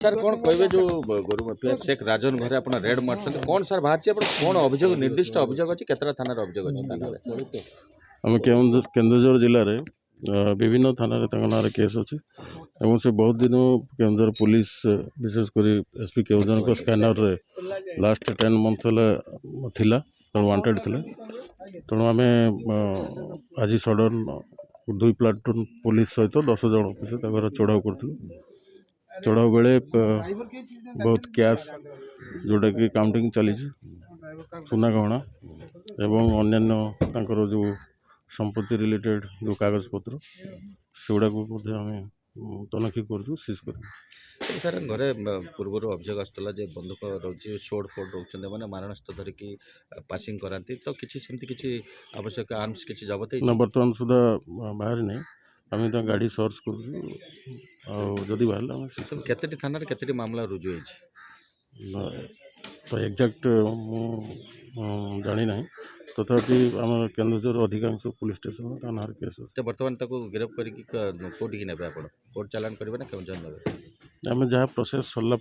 sir कौन कहे जो गुरु माफिया शेख राजन घरे आप रेड मार्च कौन सर बाहर कौन अभियोग निर्दिष्ट अभियोग अच्छी केतरा थाना अभियोग अच्छी थाना आम केन्दुझर जिले में विभिन्न थाना ना केस अच्छी से बहुत दिन केन्दुझर पुलिस विशेषकर एसपी केन्दुझर को स्कैनर रे लास्ट 10 मंथ थिला वांटेड थिले तेणु आम आज सडन 2 प्लाटून पुलिस सहित 10 जन ऑफिसर घर चढ़ाऊ करूँ चढ़ाऊ बेले बहुत कैश जोटा कि काउंटिंग चली सुना गहना एवं अन्य जो संपत्ति रिलेटेड जो कागज पत्र से गुड़ा तनखी कर सीज कर सर घरे पूर्व अभियोग आसला बंधुक रोचे सोड फोड रोच मैंने मारणास्त्र धरिकी पासिंग कराती तो किसी आवश्यक आर्म्स किसी जबत ना बर्तमान सुधा बाहर नहीं आम तो गाड़ी सर्च करुदी बाहर केतटी थाना केतटी मामला रुजु होती तो एक्जाक्ट जानी ना तथापि आम केन्दुझर अधिकांश पुलिस स्टेशन थाना केस तो बर्तमान गिरफ्त करके कौटी ने कोर्ट चालान करेंगे ना क्यों आम जहाँ प्रोसेस सरला